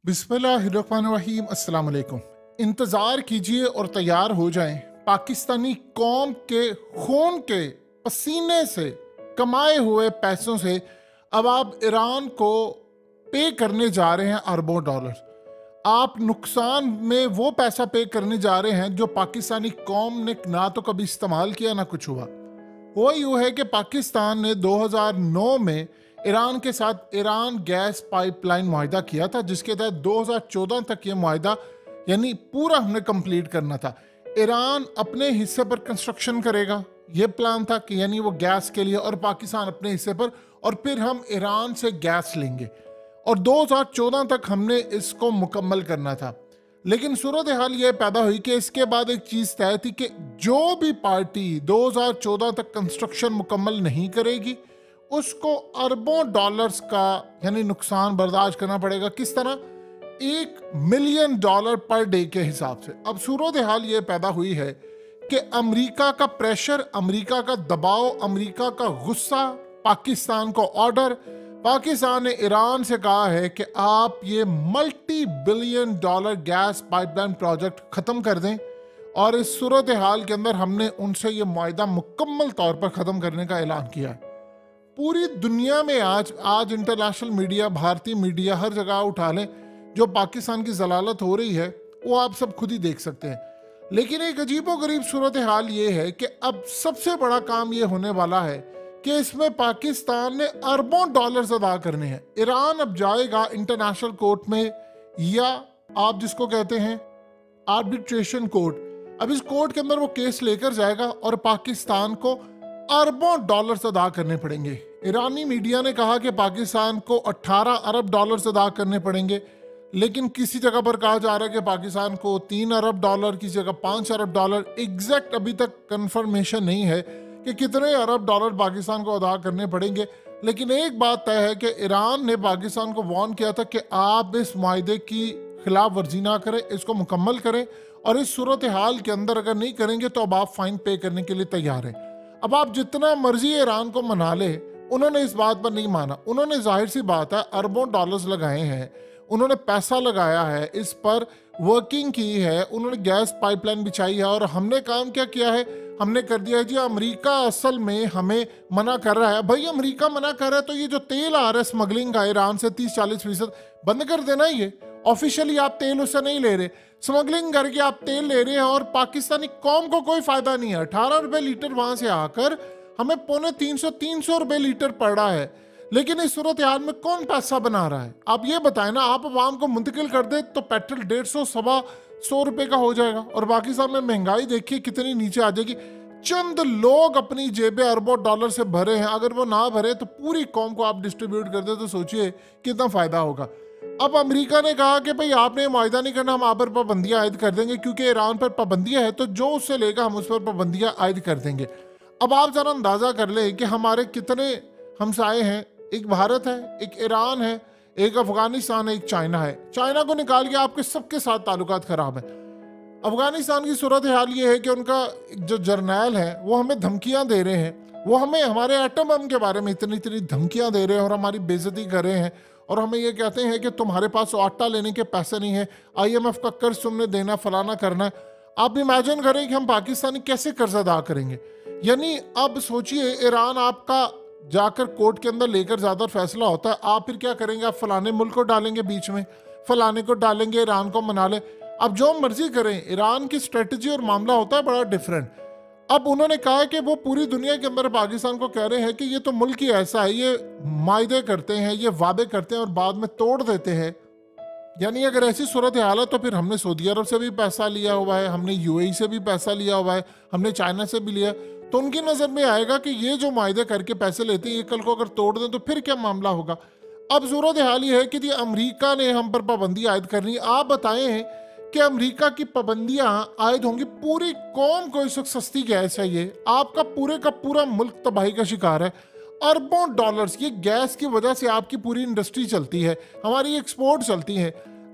बिस्मिल्लाहिर्रहमानिर्रहीम अस्सलाम वालेकुम। इंतज़ार कीजिए और तैयार हो जाएं। पाकिस्तानी कौम के खून के पसीने से कमाए हुए पैसों से अब आप ईरान को पे करने जा रहे हैं अरबों डॉलर। आप नुकसान में वो पैसा पे करने जा रहे हैं जो पाकिस्तानी कौम ने ना तो कभी इस्तेमाल किया ना कुछ हुआ यूँ है कि पाकिस्तान ने 2009 में ईरान के साथ ईरान गैस पाइपलाइन मुआहिदा किया था, जिसके तहत 2014 तक ये मुआहिदा यानी पूरा हमने कंप्लीट करना था। ईरान अपने हिस्से पर कंस्ट्रक्शन करेगा, ये प्लान था कि यानी वो गैस के लिए, और पाकिस्तान अपने हिस्से पर, और फिर हम ईरान से गैस लेंगे और 2014 तक हमने इसको मुकम्मल करना था। लेकिन सूरत हाल ये पैदा हुई कि इसके बाद एक चीज़ तय थी कि जो भी पार्टी 2014 तक कंस्ट्रक्शन मुकम्मल नहीं करेगी उसको अरबों डॉलर्स का यानी नुकसान बर्दाश्त करना पड़ेगा। किस तरह? $1 मिलियन पर डे के हिसाब से। अब सूरत हाल ये पैदा हुई है कि अमेरिका का प्रेशर, अमेरिका का दबाव, अमेरिका का गुस्सा, पाकिस्तान को ऑर्डर, पाकिस्तान ने ईरान से कहा है कि आप ये $multi-billion गैस पाइपलाइन प्रोजेक्ट ख़त्म कर दें, और इस सूरत हाल के अंदर हमने उनसे ये मुआहिदा मुकम्मल तौर पर ख़त्म करने का ऐलान किया है। पूरी दुनिया में आज इंटरनेशनल मीडिया, भारतीय मीडिया, हर जगह उठा लें, जो पाकिस्तान की जलालत हो रही है वो आप सब खुद ही देख सकते हैं। लेकिन एक अजीबोगरीब सूरत हाल ये है कि अब सबसे बड़ा काम ये होने वाला है कि इसमें पाकिस्तान ने अरबों डॉलर्स अदा करने हैं। ईरान अब जाएगा इंटरनेशनल कोर्ट में, या आप जिसको कहते हैं आर्बिट्रेशन कोर्ट। अब इस कोर्ट के अंदर वो केस लेकर जाएगा और पाकिस्तान को अरबों डॉलर्स अदा करने पड़ेंगे। ईरानी मीडिया ने कहा कि पाकिस्तान को 18 अरब डॉलर्स अदा करने पड़ेंगे, लेकिन किसी जगह पर कहा जा रहा है कि पाकिस्तान को 3 अरब डॉलर, किसी जगह 5 अरब डॉलर। एग्जैक्ट अभी तक कंफर्मेशन नहीं है कि कितने अरब डॉलर पाकिस्तान को अदा करने पड़ेंगे। लेकिन एक बात तय है कि ईरान ने पाकिस्तान को वार्न किया था कि आप इस मुआहिदे की खिलाफ वर्जी ना करें, इसको मुकम्मल करें, और इस सूरत हाल के अंदर अगर नहीं करेंगे तो अब आप फाइन पे करने के लिए तैयार हैं। अब आप जितना मर्जी ईरान को मना ले, उन्होंने इस बात पर नहीं माना। उन्होंने जाहिर सी बात है अरबों डॉलर्स लगाए हैं, उन्होंने पैसा लगाया है, इस पर वर्किंग की है, उन्होंने गैस पाइपलाइन बिछाई है, और हमने काम क्या किया है? हमने कर दिया है जी, अमेरिका असल में हमें मना कर रहा है। भाई अमेरिका मना कर रहा है तो ये जो तेल आ रहा है स्मगलिंग का ईरान से 30-40% बंद कर देना। ये ऑफिशियली आप तेल उससे नहीं ले रहे, स्मगलिंग करके आप तेल ले रहे हैं, और पाकिस्तानी कौम को कोई फायदा नहीं है। 18 रुपए लीटर वहां से आकर हमें ₹300 रुपए लीटर पड़ रहा है। लेकिन इस सूरत हाल में कौन पैसा बना रहा है? आप ये बताएं ना। आप आवाम को मुंतकिल कर दे तो पेट्रोल 150-125 रुपए का हो जाएगा, और पाकिस्तान में महंगाई देखिए कितनी नीचे आ जाएगी। चंद लोग अपनी जेबें अरबों डॉलर से भरे हैं, अगर वो ना भरे तो पूरी कौम को आप डिस्ट्रीब्यूट कर दे तो सोचिए कितना फायदा होगा। अब अमेरिका ने कहा कि भाई आपने मुआहिदा नहीं करना, हम आप पर पाबंदियां आयद कर देंगे, क्योंकि ईरान पर पाबंदियां है तो जो उससे लेगा हम उस पर पाबंदियां आयद कर देंगे। अब आप जरा अंदाजा कर लें कि हमारे कितने हमसाए हैं। एक भारत है, एक ईरान है, एक अफगानिस्तान है, एक चाइना है। चाइना को निकाल के आपके सबके साथ ताल्लुकात खराब है। अफगानिस्तान की सूरत हाल ये है कि उनका जो जर्नैल है वो हमें धमकियां दे रहे हैं, वो हमें हमारे एटम बम के बारे में इतनी इतनी धमकियां दे रहे हैं और हमारी बेइज्जती कर रहे हैं, और हमें ये कहते हैं कि तुम्हारे पास आटा लेने के पैसे नहीं है, IMF का कर्ज तुमने देना, फलाना करना है। आप इमेजिन करें कि हम पाकिस्तानी कैसे कर्ज अदा करेंगे। यानी अब सोचिए, ईरान आपका जाकर कोर्ट के अंदर लेकर ज़्यादा फैसला होता है, आप फिर क्या करेंगे? आप फलाने मुल्क को डालेंगे बीच में, फलाने को डालेंगे, ईरान को मना ले। अब जो मर्जी करें, ईरान की स्ट्रेटजी और मामला होता है बड़ा डिफरेंट। अब उन्होंने कहा कि वो पूरी दुनिया के अंदर पाकिस्तान को कह रहे हैं कि ये तो मुल्क ही ऐसा है, ये मायदे करते हैं, ये वादे करते हैं और बाद में तोड़ देते हैं। यानी अगर ऐसी सूरत हाल है तो फिर हमने सऊदी अरब से भी पैसा लिया हुआ है, हमने UAE से भी पैसा लिया हुआ है, हमने चाइना से भी लिया, तो उनकी नज़र में आएगा कि ये जो मायदे करके पैसे लेते हैं, ये कल को अगर तोड़ दें तो फिर क्या मामला होगा। अब सूरत हाल ये है कि अमेरिका ने हम पर पाबंदी आयद करनी। आप बताएं कि अमेरिका की पाबंदियां आयद होंगी, पूरी कौम को इस वक्त सस्ती गैस चाहिए, आपका पूरे का पूरा मुल्क तबाही का शिकार है। अरबों डॉलर्स ये गैस की वजह से आपकी पूरी इंडस्ट्री चलती है, हमारी एक्सपोर्ट चलती है।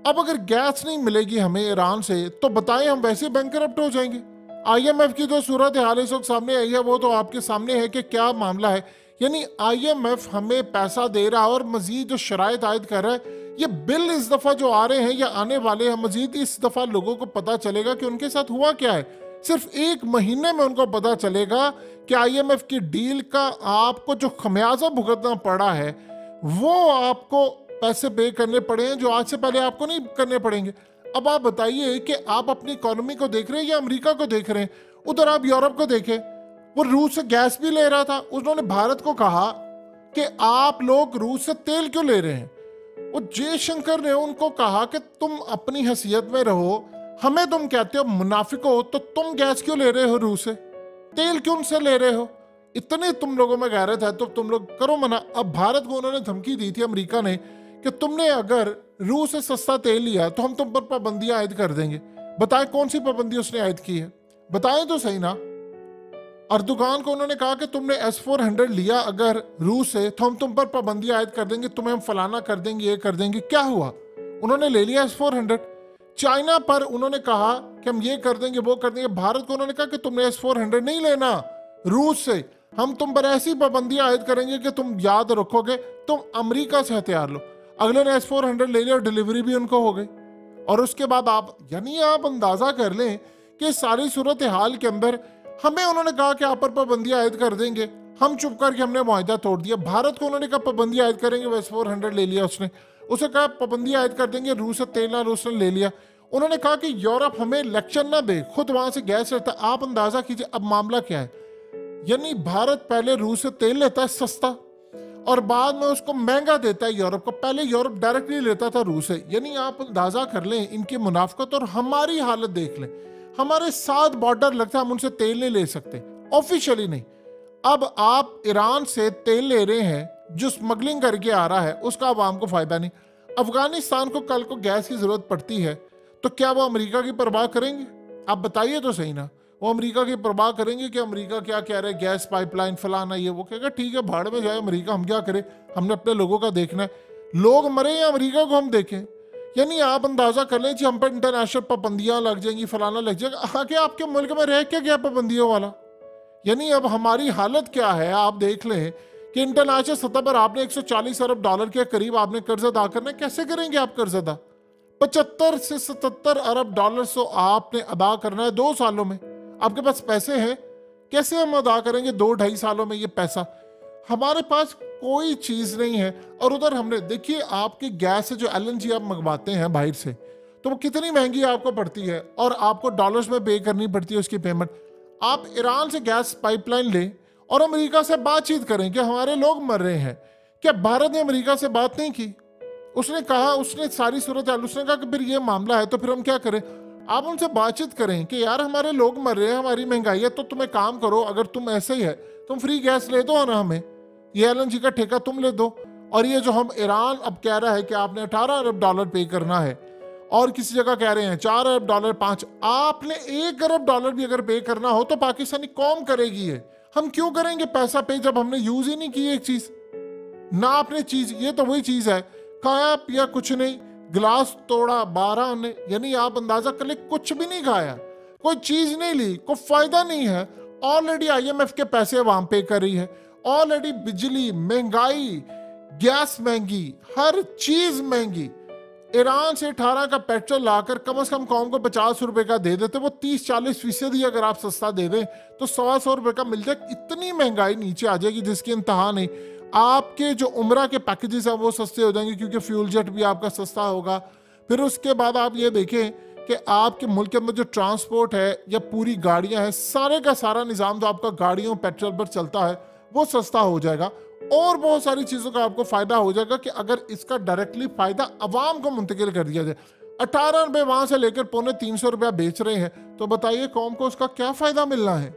अब अगर गैस नहीं मिलेगी हमें ईरान से तो बताएं हम वैसे बैंकरप्ट हो जाएंगे। IMF की जो सूरत हाल इस वक्त सामने आई है वो तो आपके सामने है कि क्या मामला है। यानी IMF हमें पैसा दे रहा है और मजीद जो शराइत आयद कर रहा है। ये बिल इस दफा जो आ रहे हैं या आने वाले हैं, मजीद इस दफा लोगों को पता चलेगा कि उनके साथ हुआ क्या है। सिर्फ 1 महीने में उनको पता चलेगा कि IMF की डील का आपको जो खमियाजा भुगतना पड़ा है वो आपको पैसे पे करने पड़े हैं जो आज से पहले आपको नहीं करने पड़ेंगे। अब आप बताइए कि आप अपनी इकोनॉमी को देख रहे हैं या अमेरिका को देख रहे हैं। उधर आप यूरोप को देखें, वो रूस से गैस भी ले रहा था। उन्होंने भारत को कहा कि आप लोग रूस से तेल क्यों ले रहे हैं। वो जयशंकर ने उनको कहा कि तुम अपनी हैसियत में रहो, हमें तुम कहते हो मुनाफिक हो, तो तुम गैस क्यों ले रहे हो रूस से, तेल क्यों उनसे ले रहे हो। इतने तुम लोगों में गैरत है तो तुम लोग करो मना। अब भारत को उन्होंने धमकी दी थी अमेरिका ने कि तुमने अगर रूस से सस्ता तेल लिया तो हम तुम पर पाबंदियां आयद कर देंगे। बताएं कौन सी पाबंदी उसने आयद की है, बताएं तो सही ना। अर्दोगान को उन्होंने कहा कि तुमने S-400 लिया अगर रूस से तो हम तुम पर पाबंदियां आयद कर देंगे, तुम्हें हम फलाना कर देंगे, ये कर देंगे। क्या हुआ, उन्होंने ले लिया S-400। चाइना पर उन्होंने कहा कि हम ये कर देंगे, वो कर देंगे। भारत को उन्होंने कहा कि तुमने S-400 नहीं लेना रूस से, हम तुम पर ऐसी पाबंदियां आयद करेंगे कि तुम याद रखोगे तुम अमेरिका से हथियार लो। अगले ने S-400 ले लिया और डिलीवरी भी उनको हो गई। और उसके बाद आप यानी आप अंदाजा कर लें कि सारी सूरत हाल के अंदर हमें उन्होंने कहा कि आप पर पाबंदियां आयद कर देंगे, हम चुप करके हमने मुआहदा तोड़ दिया। भारत को उन्होंने कहा पाबंदियां आयद करेंगे, वो S-400 ले लिया उसने। उसे कहा पाबंदियां आयद कर देंगे, रूस से तेल ना, रूस ने ले लिया। उन्होंने कहा कि यूरोप हमें लेक्चर ना दे, खुद वहां से गैस लेता। आप अंदाजा कीजिए अब मामला क्या है। यानी भारत पहले रूस से तेल लेता है सस्ता और बाद में उसको महंगा देता है यूरोप को। पहले यूरोप डायरेक्टली लेता था रूस से। यानी आप अंदाजा कर लें इनकी मुनाफकत और हमारी हालत देख लें। हमारे साथ बॉर्डर लगता है, हम उनसे तेल नहीं ले सकते, ऑफिशियली नहीं। अब आप ईरान से तेल ले रहे हैं जो स्मगलिंग करके आ रहा है, उसका आवाम को फायदा नहीं। अफगानिस्तान को कल को गैस की जरूरत पड़ती है तो क्या वो अमेरिका की परवाह करेंगे? आप बताइए तो सही ना। वो अमेरिका की परवाह करेंगे कि अमेरिका क्या कह रहे हैं, गैस पाइपलाइन फलाना ये वो। कहेगा ठीक है भाड़ में जाए अमेरिका, हम क्या करें, हमने अपने लोगों का देखना है। लोग मरे या अमेरिका को हम देखें। यानी आप अंदाजा कर लें कि हम पर इंटरनेशनल पाबंदियां लग जाएंगी, फलाना लग जाएगा। आगे आपके मुल्क में रह क्या पाबंदियों वाला। यानी अब हमारी हालत क्या है आप देख लें कि इंटरनेशनल सतह पर आपने 140 अरब डॉलर के करीब आपने कर्ज अदा करना है। कैसे करेंगे आप कर्ज अदा? 75 से 77 अरब डॉलर तो आपने अदा करना है 2 सालों में। आपके पास पैसे हैं, कैसे हम अदा करेंगे 2-2.5 सालों में ये पैसा? हमारे पास कोई चीज नहीं है। और उधर हमने देखिए आपकी गैस से जो LNG आप मंगवाते हैं बाहर से, तो वो कितनी महंगी आपको पड़ती है और आपको डॉलर्स में पे करनी पड़ती है उसकी पेमेंट। आप ईरान से गैस पाइपलाइन लें और अमेरिका से बातचीत करें कि हमारे लोग मर रहे हैं। क्या भारत ने अमेरिका से बात नहीं की? उसने कहा, उसने सारी सूरत हाल, उसने कहा कि फिर ये मामला है तो फिर हम क्या करें। आप उनसे बातचीत करें कि यार हमारे लोग मर रहे हैं, हमारी महंगाई है, तो तुम एक काम करो, अगर तुम ऐसे ही है तुम फ्री गैस ले दो ना, हमें ये LNG का ठेका तुम ले दो। और ये जो हम ईरान अब कह रहा है कि आपने 18 अरब डॉलर पे करना है और किसी जगह कह रहे हैं 4 अरब डॉलर 5, आपने 1 अरब डॉलर भी अगर पे करना हो तो पाकिस्तानी कौम करेगी ये। हम क्यों करेंगे पैसा पे जब हमने यूज ही नहीं की एक चीज ना। आपने चीज, ये तो वही चीज है, खाया पिया कुछ नहीं, गिलास तोड़ा 12 ने। यानी आप अंदाजा कर ले कुछ भी नहीं खाया, कोई चीज नहीं ली, कोई फायदा नहीं है। ऑलरेडी IMF के पैसे वहां पे कर रही है, ऑलरेडी बिजली महंगाई, गैस महंगी, हर चीज महंगी। ईरान से 18 का पेट्रोल लाकर कम से कम कौम को 50 रुपए का दे देते, वो 30-40% ही अगर आप सस्ता दे दें तो 100 रुपए का मिल जाए। इतनी महंगाई नीचे आ जाएगी जिसकी इंतहा नहीं। आपके जो उम्रा के पैकेजेस हैं वो सस्ते हो जाएंगे क्योंकि फ्यूल जेट भी आपका सस्ता होगा। फिर उसके बाद आप ये देखें कि आपके मुल्क के अंदर जो ट्रांसपोर्ट है या पूरी गाड़ियां हैं, सारे का सारा निज़ाम जो आपका गाड़ियों पेट्रोल पर चलता है वो सस्ता हो जाएगा। और बहुत सारी चीज़ों का आपको फ़ायदा हो जाएगा कि अगर इसका डायरेक्टली फ़ायदा अवाम को मुंतकिल कर दिया जाए। 18 रुपये वहाँ से लेकर 250 रुपया बेच रहे हैं, तो बताइए कौम को उसका क्या फ़ायदा मिलना है।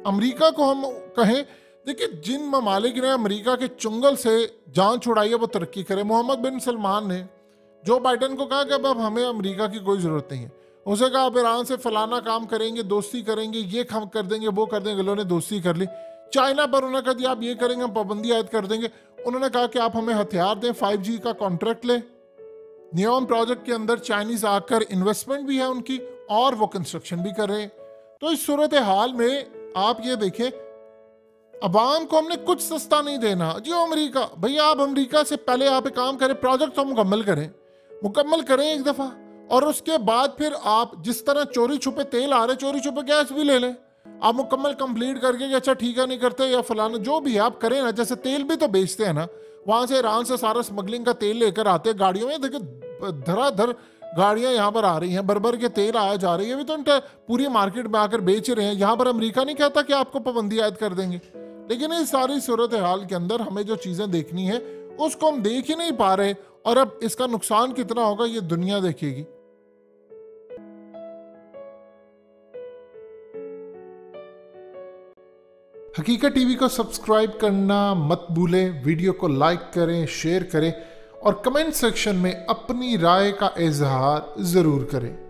अमेरिका को हम कहें, देखिए जिन ममालिक ने अमेरिका के चुंगल से जान छुड़ाई है वो तरक्की करे। मोहम्मद बिन सलमान ने जो बाइडन को कहा कि अब हमें अमेरिका की कोई ज़रूरत नहीं है। उसे कहा आप ईरान से फलाना काम करेंगे, दोस्ती करेंगे, ये हम कर देंगे, वो कर देंगे। उन्होंने दोस्ती कर ली। चाइना पर उन्होंने कहा दिया आप ये करेंगे, हम पाबंदी आयद कर देंगे। उन्होंने कहा कि आप हमें हथियार दें, 5G का कॉन्ट्रैक्ट लें। नियोम प्रोजेक्ट के अंदर चाइनीज आकर इन्वेस्टमेंट भी है उनकी और वो कंस्ट्रक्शन भी कर रहे हैं। तो इस सूरत हाल में आप ये देखें अवाम को हमने कुछ सस्ता नहीं देना जी। अमेरिका, भैया आप अमेरिका से पहले आप एक काम करें, प्रोजेक्ट तो मुकम्मल करें एक दफ़ा, और उसके बाद फिर आप जिस तरह चोरी छुपे तेल आ रहे, चोरी छुपे गैस भी ले लें। आप मुकम्मल कंप्लीट करके कि अच्छा ठीक है नहीं करते या फलाना जो भी आप करें ना। जैसे तेल भी तो बेचते हैं ना, वहाँ से ईरान से सारा स्मगलिंग का तेल लेकर आते हैं गाड़ियों में। देखिए धराधर गाड़ियाँ यहाँ पर आ रही हैं, भर के तेल आया जा रही है। अभी तो पूरी मार्केट में आकर बेच रहे हैं। यहाँ पर अमेरिका नहीं कहता कि आपको पाबंदी आयद कर देंगे। लेकिन इस सारी सूरत हाल के अंदर हमें जो चीज़ें देखनी है उसको हम देख ही नहीं पा रहे, और अब इसका नुकसान कितना होगा ये दुनिया देखेगी। हकीकत टीवी को सब्सक्राइब करना मत भूलें, वीडियो को लाइक करें, शेयर करें और कमेंट सेक्शन में अपनी राय का इजहार ज़रूर करें।